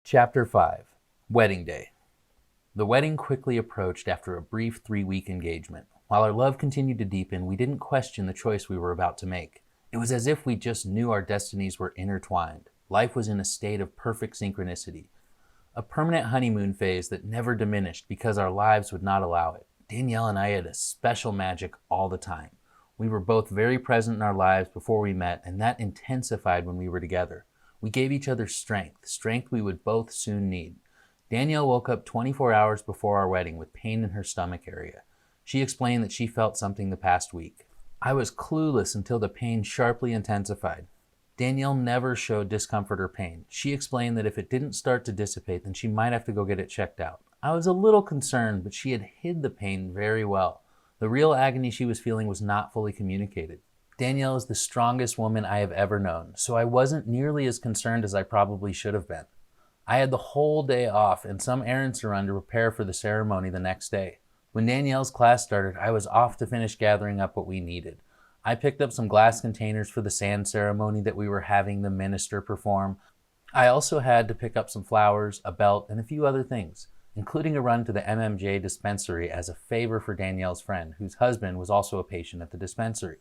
Chapter 5. Wedding Day. The wedding quickly approached after a brief 3-week engagement. While our love continued to deepen, we didn't question the choice we were about to make. It was as if we just knew our destinies were intertwined. Life was in a state of perfect synchronicity. A permanent honeymoon phase that never diminished because our lives would not allow it. Danielle and I had a special magic all the time. We were both very present in our lives before we met, and that intensified when we were together. We gave each other strength we would both soon need. Danielle woke up 24 hours before our wedding with pain in her stomach area. She explained that she felt something the past week. I was clueless until the pain sharply intensified. Danielle never showed discomfort or pain. She explained that if it didn't start to dissipate, then she might have to go get it checked out. I was a little concerned, but she had hid the pain very well. The real agony she was feeling was not fully communicated. Danielle is the strongest woman I have ever known, so I wasn't nearly as concerned as I probably should have been. I had the whole day off and some errands to run to prepare for the ceremony the next day. When Danielle's class started, I was off to finish gathering up what we needed. I picked up some glass containers for the sand ceremony that we were having the minister perform. I also had to pick up some flowers, a belt, and a few other things, including a run to the MMJ dispensary as a favor for Danielle's friend, whose husband was also a patient at the dispensary.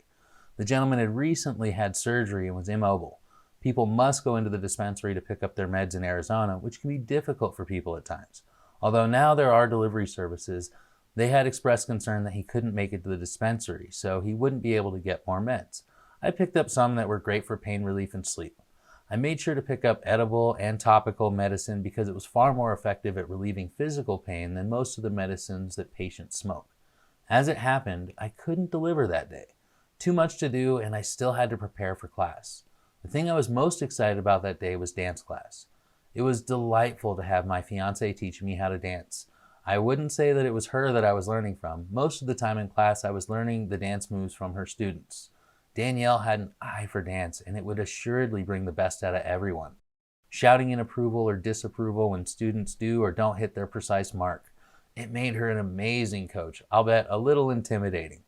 The gentleman had recently had surgery and was immobile. People must go into the dispensary to pick up their meds in Arizona, which can be difficult for people at times. Although now there are delivery services, they had expressed concern that he couldn't make it to the dispensary, so he wouldn't be able to get more meds. I picked up some that were great for pain relief and sleep. I made sure to pick up edible and topical medicine because it was far more effective at relieving physical pain than most of the medicines that patients smoke. As it happened, I couldn't deliver that day. Too much to do, and I still had to prepare for class. The thing I was most excited about that day was dance class. It was delightful to have my fiancée teach me how to dance. I wouldn't say that it was her that I was learning from. Most of the time in class, I was learning the dance moves from her students. Danielle had an eye for dance, and it would assuredly bring the best out of everyone. Shouting in approval or disapproval when students do or don't hit their precise mark. It made her an amazing coach, I'll bet a little intimidating.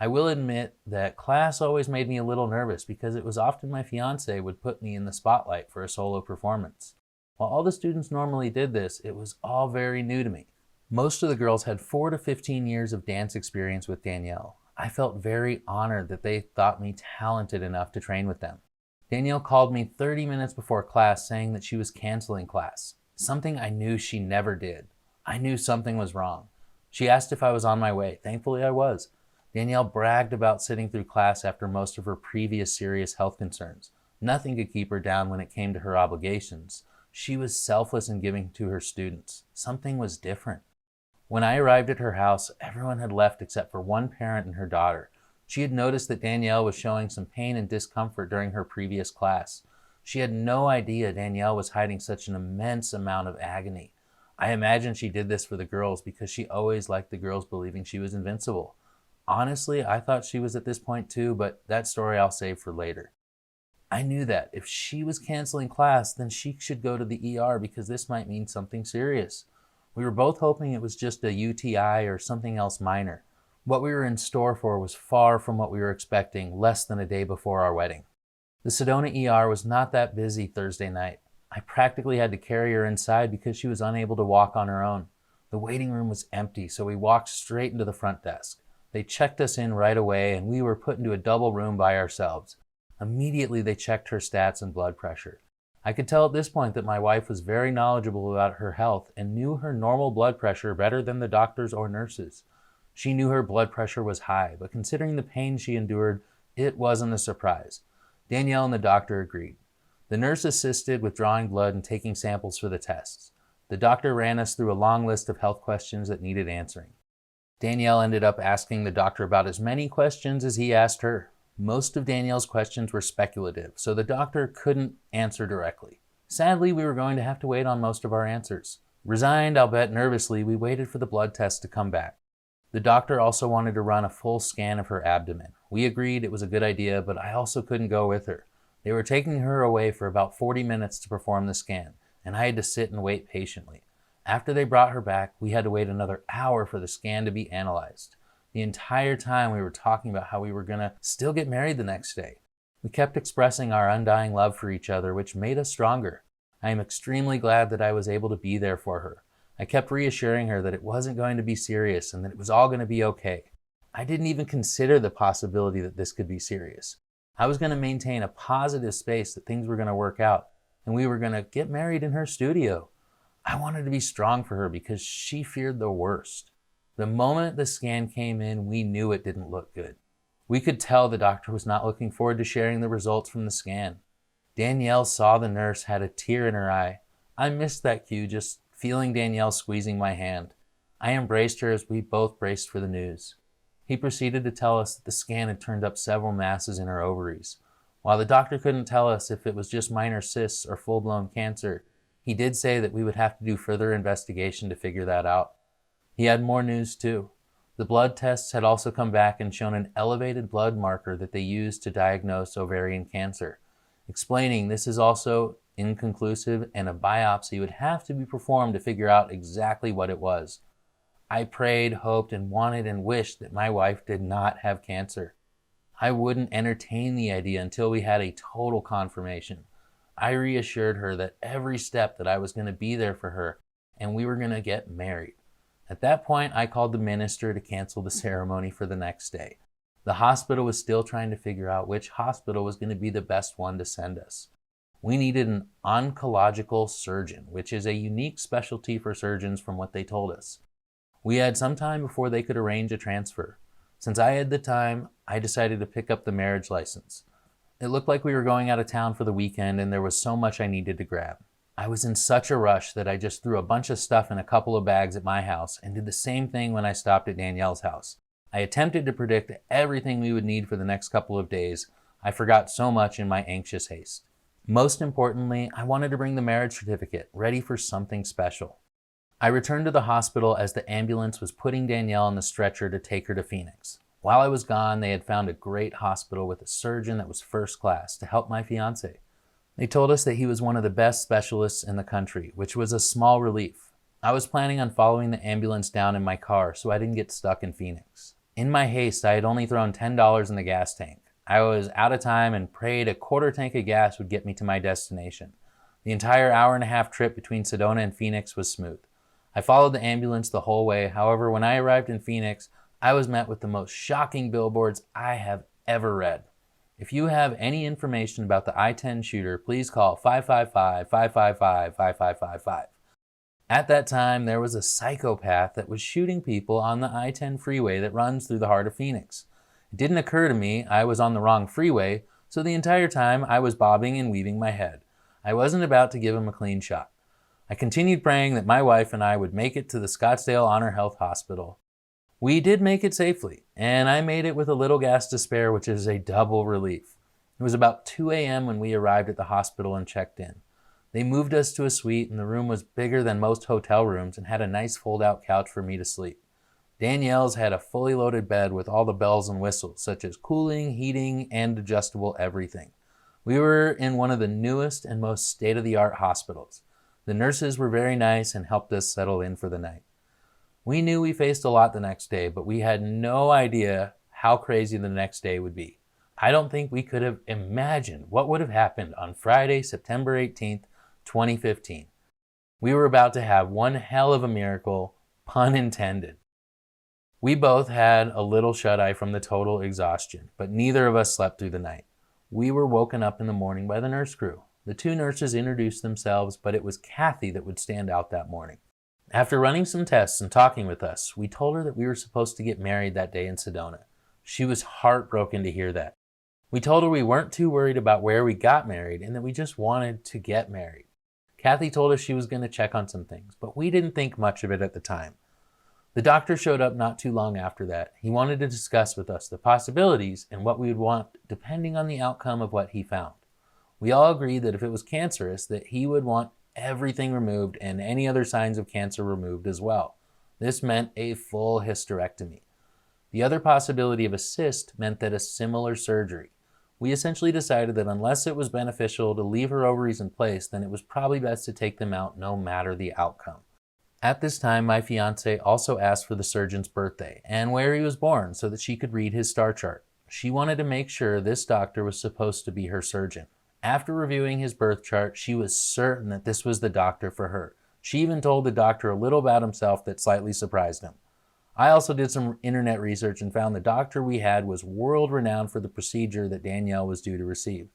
I will admit that class always made me a little nervous because it was often my fiancé would put me in the spotlight for a solo performance. While all the students normally did this, it was all very new to me. Most of the girls had 4 to 15 years of dance experience with Danielle. I felt very honored that they thought me talented enough to train with them. Danielle called me 30 minutes before class saying that she was canceling class, something I knew she never did. I knew something was wrong. She asked if I was on my way. Thankfully, I was. Danielle bragged about sitting through class after most of her previous serious health concerns. Nothing could keep her down when it came to her obligations. She was selfless in giving to her students. Something was different. When I arrived at her house, everyone had left except for one parent and her daughter. She had noticed that Danielle was showing some pain and discomfort during her previous class. She had no idea Danielle was hiding such an immense amount of agony. I imagine she did this for the girls because she always liked the girls believing she was invincible. Honestly, I thought she was at this point too, but that story I'll save for later. I knew that if she was canceling class, then she should go to the ER because this might mean something serious. We were both hoping it was just a UTI or something else minor. What we were in store for was far from what we were expecting less than a day before our wedding. The Sedona ER was not that busy Thursday night. I practically had to carry her inside because she was unable to walk on her own. The waiting room was empty, so we walked straight into the front desk. They checked us in right away, and we were put into a double room by ourselves. Immediately, they checked her stats and blood pressure. I could tell at this point that my wife was very knowledgeable about her health and knew her normal blood pressure better than the doctors or nurses. She knew her blood pressure was high, but considering the pain she endured, it wasn't a surprise. Danielle and the doctor agreed. The nurse assisted with drawing blood and taking samples for the tests. The doctor ran us through a long list of health questions that needed answering. Danielle ended up asking the doctor about as many questions as he asked her. Most of Danielle's questions were speculative, so the doctor couldn't answer directly. Sadly, we were going to have to wait on most of our answers. Resigned, I'll bet nervously, we waited for the blood test to come back. The doctor also wanted to run a full scan of her abdomen. We agreed it was a good idea, but I also couldn't go with her. They were taking her away for about 40 minutes to perform the scan, and I had to sit and wait patiently. After they brought her back, we had to wait another hour for the scan to be analyzed. The entire time we were talking about how we were going to still get married the next day. We kept expressing our undying love for each other, which made us stronger. I am extremely glad that I was able to be there for her. I kept reassuring her that it wasn't going to be serious and that it was all going to be okay. I didn't even consider the possibility that this could be serious. I was going to maintain a positive space that things were going to work out, and we were going to get married in her studio. I wanted to be strong for her because she feared the worst. The moment the scan came in, we knew it didn't look good. We could tell the doctor was not looking forward to sharing the results from the scan. Danielle saw the nurse had a tear in her eye. I missed that cue, just feeling Danielle squeezing my hand. I embraced her as we both braced for the news. He proceeded to tell us that the scan had turned up several masses in her ovaries. While the doctor couldn't tell us if it was just minor cysts or full-blown cancer, he did say that we would have to do further investigation to figure that out. He had more news too. The blood tests had also come back and shown an elevated blood marker that they used to diagnose ovarian cancer, explaining this is also inconclusive and a biopsy would have to be performed to figure out exactly what it was. I prayed, hoped, and wanted and wished that my wife did not have cancer. I wouldn't entertain the idea until we had a total confirmation. I reassured her that every step that I was going to be there for her and we were going to get married. At that point, I called the minister to cancel the ceremony for the next day. The hospital was still trying to figure out which hospital was going to be the best one to send us. We needed an oncological surgeon, which is a unique specialty for surgeons from what they told us. We had some time before they could arrange a transfer. Since I had the time, I decided to pick up the marriage license. It looked like we were going out of town for the weekend and there was so much I needed to grab. I was in such a rush that I just threw a bunch of stuff in a couple of bags at my house and did the same thing when I stopped at Danielle's house. I attempted to predict everything we would need for the next couple of days. I forgot so much in my anxious haste. Most importantly, I wanted to bring the marriage certificate, ready for something special. I returned to the hospital as the ambulance was putting Danielle on the stretcher to take her to Phoenix. While I was gone, they had found a great hospital with a surgeon that was first class to help my fiance. They told us that he was one of the best specialists in the country, which was a small relief. I was planning on following the ambulance down in my car so I didn't get stuck in Phoenix. In my haste, I had only thrown $10 in the gas tank. I was out of time and prayed a quarter tank of gas would get me to my destination. The entire hour-and-a-half trip between Sedona and Phoenix was smooth. I followed the ambulance the whole way. However, when I arrived in Phoenix, I was met with the most shocking billboards I have ever read. If you have any information about the I-10 shooter, please call 555-555-5555. At that time, there was a psychopath that was shooting people on the I-10 freeway that runs through the heart of Phoenix. It didn't occur to me I was on the wrong freeway, so the entire time I was bobbing and weaving my head. I wasn't about to give him a clean shot. I continued praying that my wife and I would make it to the Scottsdale Honor Health Hospital. We did make it safely, and I made it with a little gas to spare, which is a double relief. It was about 2 a.m. when we arrived at the hospital and checked in. They moved us to a suite, and the room was bigger than most hotel rooms and had a nice fold-out couch for me to sleep. Danielle's had a fully loaded bed with all the bells and whistles, such as cooling, heating, and adjustable everything. We were in one of the newest and most state-of-the-art hospitals. The nurses were very nice and helped us settle in for the night. We knew we faced a lot the next day, but we had no idea how crazy the next day would be. I don't think we could have imagined what would have happened on Friday, September 18th, 2015. We were about to have one hell of a miracle, pun intended. We both had a little shut-eye from the total exhaustion, but neither of us slept through the night. We were woken up in the morning by the nurse crew. The two nurses introduced themselves, but it was Kathy that would stand out that morning. After running some tests and talking with us, we told her that we were supposed to get married that day in Sedona. She was heartbroken to hear that. We told her we weren't too worried about where we got married and that we just wanted to get married. Kathy told us she was going to check on some things, but we didn't think much of it at the time. The doctor showed up not too long after that. He wanted to discuss with us the possibilities and what we would want depending on the outcome of what he found. We all agreed that if it was cancerous, that he would want everything removed and any other signs of cancer removed as well. This meant a full hysterectomy. The other possibility of a cyst meant that a similar surgery. We essentially decided that unless it was beneficial to leave her ovaries in place, then it was probably best to take them out no matter the outcome. At this time, my fiance also asked for the surgeon's birthday and where he was born so that she could read his star chart. She wanted to make sure this doctor was supposed to be her surgeon. After reviewing his birth chart, she was certain that this was the doctor for her. She even told the doctor a little about himself that slightly surprised him. I also did some internet research and found the doctor we had was world-renowned for the procedure that Danielle was due to receive.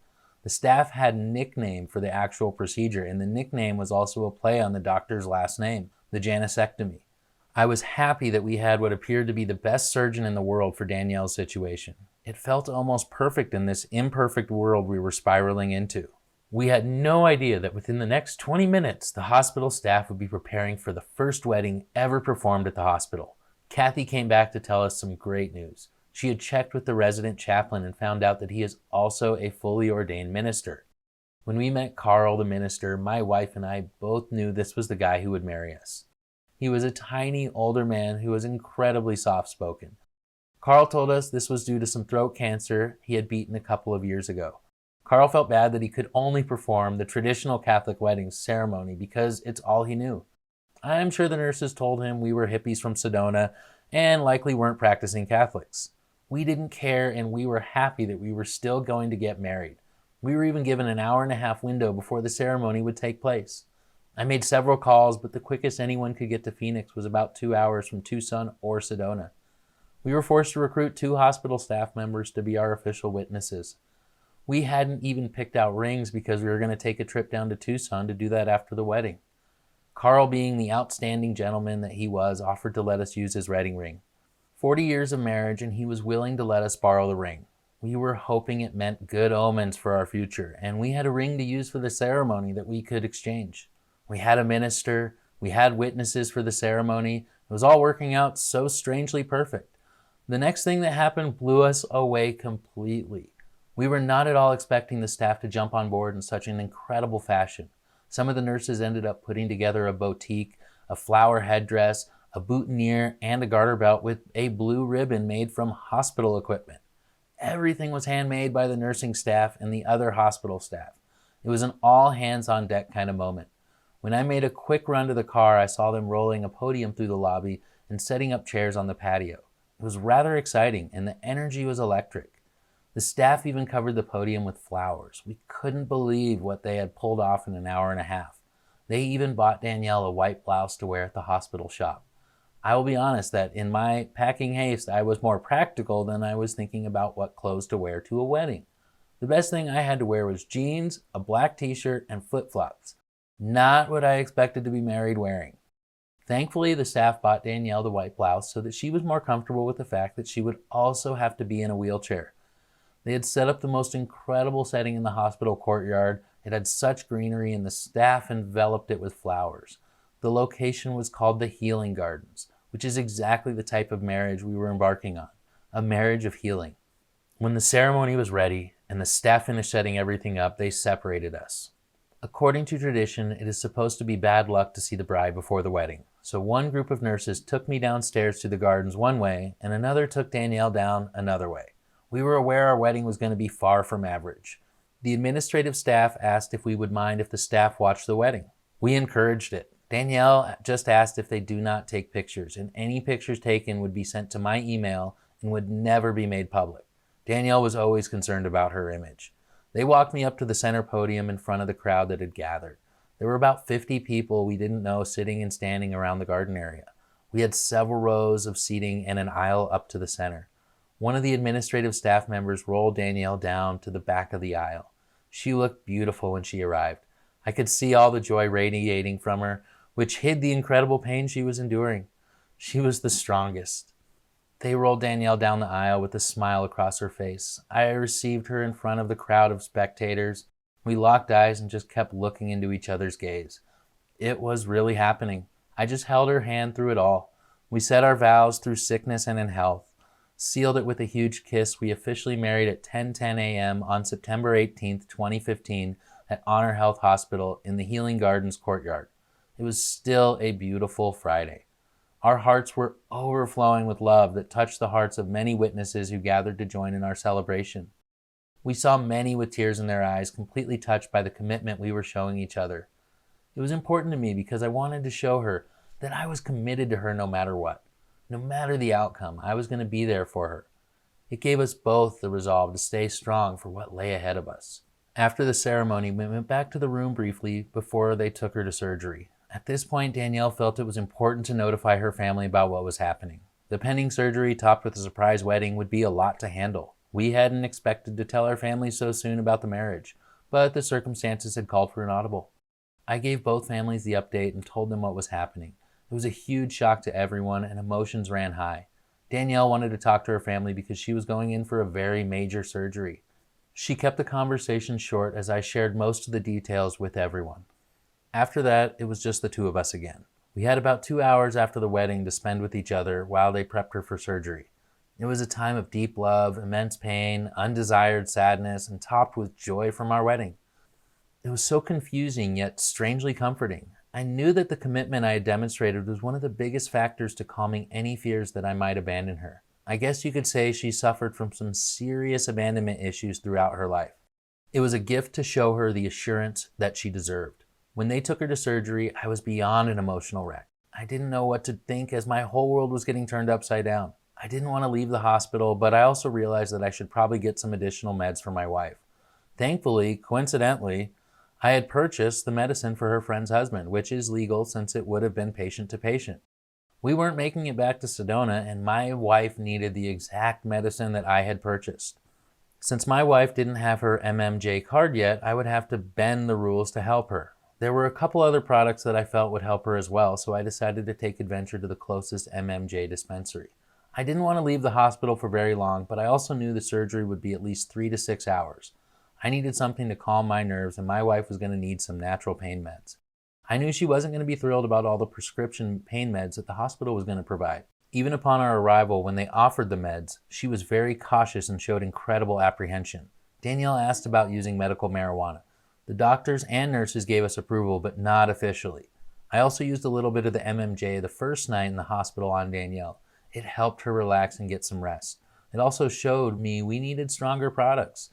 The staff had a nickname for the actual procedure, and the nickname was also a play on the doctor's last name, the Janisectomy. I was happy that we had what appeared to be the best surgeon in the world for Danielle's situation. It felt almost perfect in this imperfect world we were spiraling into. We had no idea that within the next 20 minutes, the hospital staff would be preparing for the first wedding ever performed at the hospital. Kathy came back to tell us some great news. She had checked with the resident chaplain and found out that he is also a fully ordained minister. When we met Carl, the minister, my wife and I both knew this was the guy who would marry us. He was a tiny, older man who was incredibly soft-spoken. Carl told us this was due to some throat cancer he had beaten a couple of years ago. Carl felt bad that he could only perform the traditional Catholic wedding ceremony because it's all he knew. I'm sure the nurses told him we were hippies from Sedona and likely weren't practicing Catholics. We didn't care, and we were happy that we were still going to get married. We were even given an hour-and-a-half window before the ceremony would take place. I made several calls, but the quickest anyone could get to Phoenix was about 2 hours from Tucson or Sedona. We were forced to recruit 2 hospital staff members to be our official witnesses. We hadn't even picked out rings because we were going to take a trip down to Tucson to do that after the wedding. Carl, being the outstanding gentleman that he was, offered to let us use his wedding ring. 40 years of marriage, and he was willing to let us borrow the ring. We were hoping it meant good omens for our future, and we had a ring to use for the ceremony that we could exchange. We had a minister, we had witnesses for the ceremony. It was all working out so strangely perfect. The next thing that happened blew us away completely. We were not at all expecting the staff to jump on board in such an incredible fashion. Some of the nurses ended up putting together a boutique, a flower headdress, a boutonniere, and a garter belt with a blue ribbon made from hospital equipment. Everything was handmade by the nursing staff and the other hospital staff. It was an all-hands-on-deck kind of moment. When I made a quick run to the car, I saw them rolling a podium through the lobby and setting up chairs on the patio. It was rather exciting, and the energy was electric. The staff even covered the podium with flowers. We couldn't believe what they had pulled off in an hour and a half. They even bought Danielle a white blouse to wear at the hospital shop. I will be honest that in my packing haste, I was more practical than I was thinking about what clothes to wear to a wedding. The best thing I had to wear was jeans, a black t-shirt, and flip-flops. Not what I expected to be married wearing. Thankfully, the staff bought Danielle the white blouse so that she was more comfortable with the fact that she would also have to be in a wheelchair. They had set up the most incredible setting in the hospital courtyard. It had such greenery, and the staff enveloped it with flowers. The location was called the Healing Gardens, which is exactly the type of marriage we were embarking on, a marriage of healing. When the ceremony was ready and the staff finished setting everything up, they separated us. According to tradition, it is supposed to be bad luck to see the bride before the wedding. So one group of nurses took me downstairs to the gardens one way, and another took Danielle down another way. We were aware our wedding was going to be far from average. The administrative staff asked if we would mind if the staff watched the wedding. We encouraged it. Danielle just asked if they do not take pictures, and any pictures taken would be sent to my email and would never be made public. Danielle was always concerned about her image. They walked me up to the center podium in front of the crowd that had gathered. There were about 50 people we didn't know sitting and standing around the garden area. We had several rows of seating and an aisle up to the center. One of the administrative staff members rolled Danielle down to the back of the aisle. She looked beautiful when she arrived. I could see all the joy radiating from her, which hid the incredible pain she was enduring. She was the strongest. They rolled Danielle down the aisle with a smile across her face. I received her in front of the crowd of spectators. We locked eyes and just kept looking into each other's gaze. It was really happening. I just held her hand through it all. We said our vows through sickness and in health. Sealed it with a huge kiss. We officially married at 10:10 a.m. on September 18th, 2015 at Honor Health Hospital in the Healing Gardens courtyard. It was still a beautiful Friday. Our hearts were overflowing with love that touched the hearts of many witnesses who gathered to join in our celebration. We saw many with tears in their eyes, completely touched by the commitment we were showing each other. It was important to me because I wanted to show her that I was committed to her no matter what. No matter the outcome, I was going to be there for her. It gave us both the resolve to stay strong for what lay ahead of us. After the ceremony, we went back to the room briefly before they took her to surgery. At this point, Danielle felt it was important to notify her family about what was happening. The pending surgery, topped with a surprise wedding, would be a lot to handle. We hadn't expected to tell our family so soon about the marriage, but the circumstances had called for an audible. I gave both families the update and told them what was happening. It was a huge shock to everyone, and emotions ran high. Danielle wanted to talk to her family because she was going in for a very major surgery. She kept the conversation short as I shared most of the details with everyone. After that, it was just the two of us again. We had about 2 hours after the wedding to spend with each other while they prepped her for surgery. It was a time of deep love, immense pain, undesired sadness, and topped with joy from our wedding. It was so confusing yet strangely comforting. I knew that the commitment I had demonstrated was one of the biggest factors to calming any fears that I might abandon her. I guess you could say she suffered from some serious abandonment issues throughout her life. It was a gift to show her the assurance that she deserved. When they took her to surgery, I was beyond an emotional wreck. I didn't know what to think as my whole world was getting turned upside down. I didn't want to leave the hospital, but I also realized that I should probably get some additional meds for my wife. Thankfully, coincidentally, I had purchased the medicine for her friend's husband, which is legal since it would have been patient to patient. We weren't making it back to Sedona, and my wife needed the exact medicine that I had purchased. Since my wife didn't have her MMJ card yet, I would have to bend the rules to help her. There were a couple other products that I felt would help her as well, so I decided to take adventure to the closest MMJ dispensary. I didn't want to leave the hospital for very long, but I also knew the surgery would be at least 3 to 6 hours. I needed something to calm my nerves, and my wife was going to need some natural pain meds. I knew she wasn't going to be thrilled about all the prescription pain meds that the hospital was going to provide. Even upon our arrival, when they offered the meds, she was very cautious and showed incredible apprehension. Danielle asked about using medical marijuana. The doctors and nurses gave us approval, but not officially. I also used a little bit of the MMJ the first night in the hospital on Danielle. It helped her relax and get some rest. It also showed me we needed stronger products.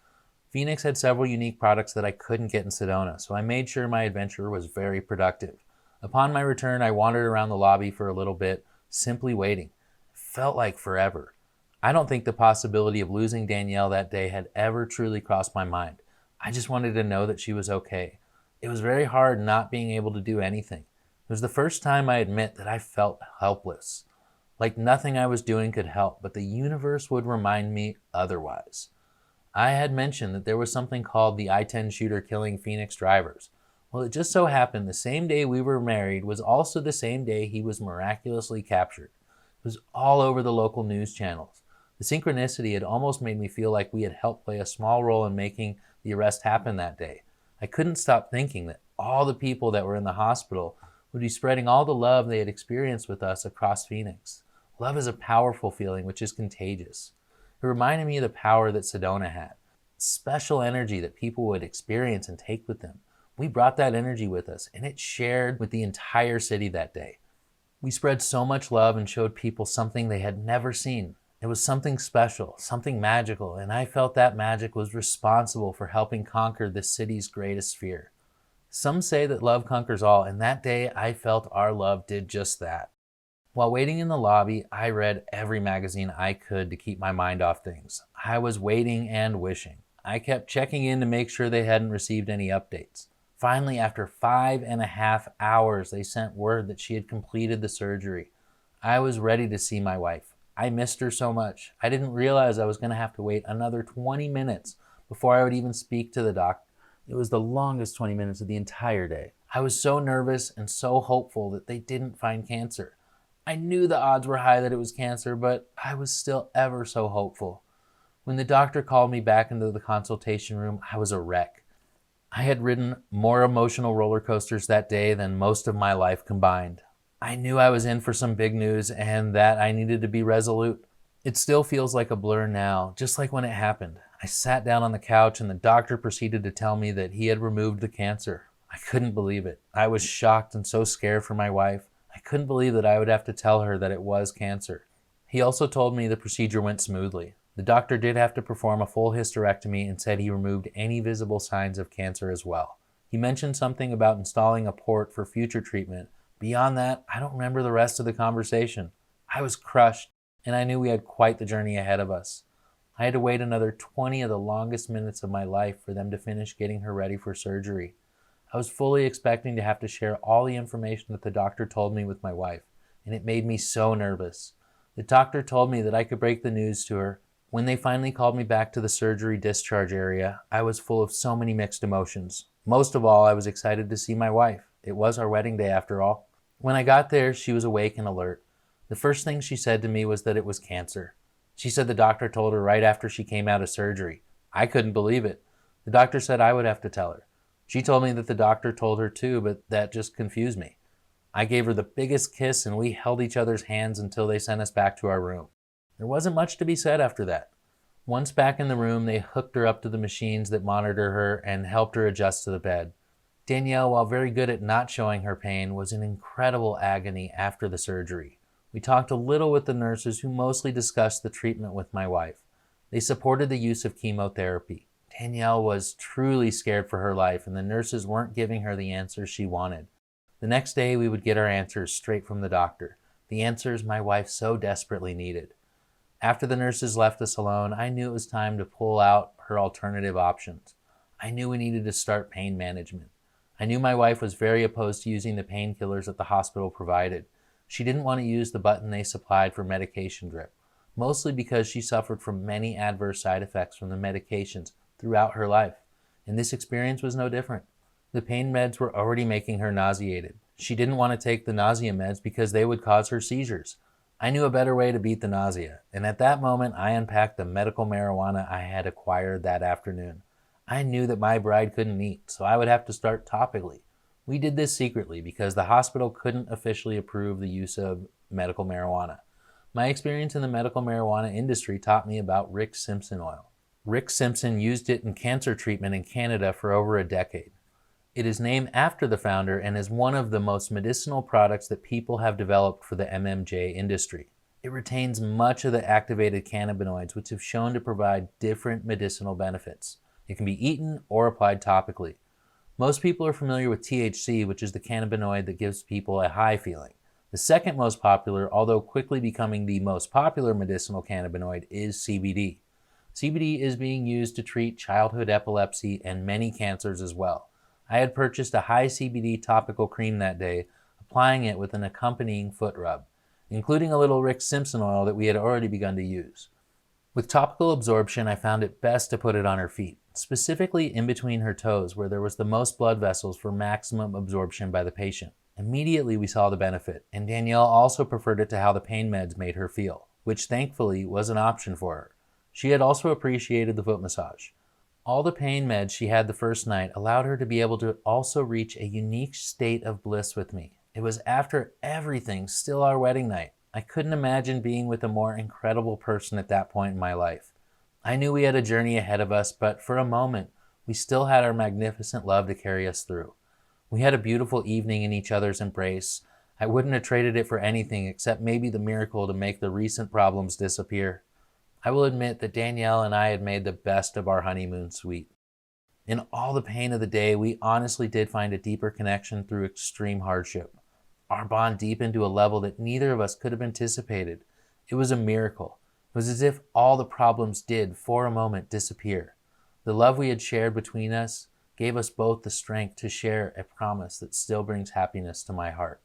Phoenix had several unique products that I couldn't get in Sedona, so I made sure my adventure was very productive. Upon my return, I wandered around the lobby for a little bit, simply waiting. It felt like forever. I don't think the possibility of losing Danielle that day had ever truly crossed my mind. I just wanted to know that she was okay. It was very hard not being able to do anything. It was the first time I admit that I felt helpless. Like nothing I was doing could help, but the universe would remind me otherwise. I had mentioned that there was something called the I-10 shooter killing Phoenix drivers. Well, it just so happened the same day we were married was also the same day he was miraculously captured. It was all over the local news channels. The synchronicity had almost made me feel like we had helped play a small role in making the arrest happen that day. I couldn't stop thinking that all the people that were in the hospital would be spreading all the love they had experienced with us across Phoenix. Love is a powerful feeling which is contagious. It reminded me of the power that Sedona had. Special energy that people would experience and take with them. We brought that energy with us, and it shared with the entire city that day. We spread so much love and showed people something they had never seen. It was something special, something magical, and I felt that magic was responsible for helping conquer the city's greatest fear. Some say that love conquers all, and that day I felt our love did just that. While waiting in the lobby, I read every magazine I could to keep my mind off things. I was waiting and wishing. I kept checking in to make sure they hadn't received any updates. Finally, after 5.5 hours, they sent word that she had completed the surgery. I was ready to see my wife. I missed her so much. I didn't realize I was going to have to wait another 20 minutes before I would even speak to the doctor. It was the longest 20 minutes of the entire day. I was so nervous and so hopeful that they didn't find cancer. I knew the odds were high that it was cancer, but I was still ever so hopeful. When the doctor called me back into the consultation room, I was a wreck. I had ridden more emotional roller coasters that day than most of my life combined. I knew I was in for some big news and that I needed to be resolute. It still feels like a blur now, just like when it happened. I sat down on the couch and the doctor proceeded to tell me that he had removed the cancer. I couldn't believe it. I was shocked and so scared for my wife. I couldn't believe that I would have to tell her that it was cancer. He also told me the procedure went smoothly. The doctor did have to perform a full hysterectomy and said he removed any visible signs of cancer as well. He mentioned something about installing a port for future treatment. Beyond that, I don't remember the rest of the conversation. I was crushed, and I knew we had quite the journey ahead of us. I had to wait another 20 of the longest minutes of my life for them to finish getting her ready for surgery. I was fully expecting to have to share all the information that the doctor told me with my wife, and it made me so nervous. The doctor told me that I could break the news to her. When they finally called me back to the surgery discharge area, I was full of so many mixed emotions. Most of all, I was excited to see my wife. It was our wedding day after all. When I got there, she was awake and alert. The first thing she said to me was that it was cancer. She said the doctor told her right after she came out of surgery. I couldn't believe it. The doctor said I would have to tell her. She told me that the doctor told her too, but that just confused me. I gave her the biggest kiss and we held each other's hands until they sent us back to our room. There wasn't much to be said after that. Once back in the room, they hooked her up to the machines that monitor her and helped her adjust to the bed. Danielle, while very good at not showing her pain, was in incredible agony after the surgery. We talked a little with the nurses who mostly discussed the treatment with my wife. They supported the use of chemotherapy. Danielle was truly scared for her life and the nurses weren't giving her the answers she wanted. The next day we would get our answers straight from the doctor, the answers my wife so desperately needed. After the nurses left us alone, I knew it was time to pull out her alternative options. I knew we needed to start pain management. I knew my wife was very opposed to using the painkillers that the hospital provided. She didn't want to use the button they supplied for medication drip, mostly because she suffered from many adverse side effects from the medications throughout her life, and this experience was no different. The pain meds were already making her nauseated. She didn't want to take the nausea meds because they would cause her seizures. I knew a better way to beat the nausea, and at that moment I unpacked the medical marijuana I had acquired that afternoon. I knew that my bride couldn't eat, so I would have to start topically. We did this secretly because the hospital couldn't officially approve the use of medical marijuana. My experience in the medical marijuana industry taught me about Rick Simpson oil. Rick Simpson used it in cancer treatment in Canada for over a decade. It is named after the founder and is one of the most medicinal products that people have developed for the MMJ industry. It retains much of the activated cannabinoids, which have shown to provide different medicinal benefits. It can be eaten or applied topically. Most people are familiar with THC, which is the cannabinoid that gives people a high feeling. The second most popular, although quickly becoming the most popular medicinal cannabinoid, is CBD. CBD is being used to treat childhood epilepsy and many cancers as well. I had purchased a high CBD topical cream that day, applying it with an accompanying foot rub, including a little Rick Simpson oil that we had already begun to use. With topical absorption, I found it best to put it on her feet, specifically in between her toes where there was the most blood vessels for maximum absorption by the patient. Immediately we saw the benefit, and Danielle also preferred it to how the pain meds made her feel, which thankfully was an option for her. She had also appreciated the foot massage. All the pain meds she had the first night allowed her to be able to also reach a unique state of bliss with me. It was after everything still our wedding night. I couldn't imagine being with a more incredible person at that point in my life. I knew we had a journey ahead of us, but for a moment, we still had our magnificent love to carry us through. We had a beautiful evening in each other's embrace. I wouldn't have traded it for anything except maybe the miracle to make the recent problems disappear. I will admit that Danielle and I had made the best of our honeymoon suite. In all the pain of the day, we honestly did find a deeper connection through extreme hardship. Our bond deepened to a level that neither of us could have anticipated. It was a miracle. It was as if all the problems did, for a moment, disappear. The love we had shared between us gave us both the strength to share a promise that still brings happiness to my heart.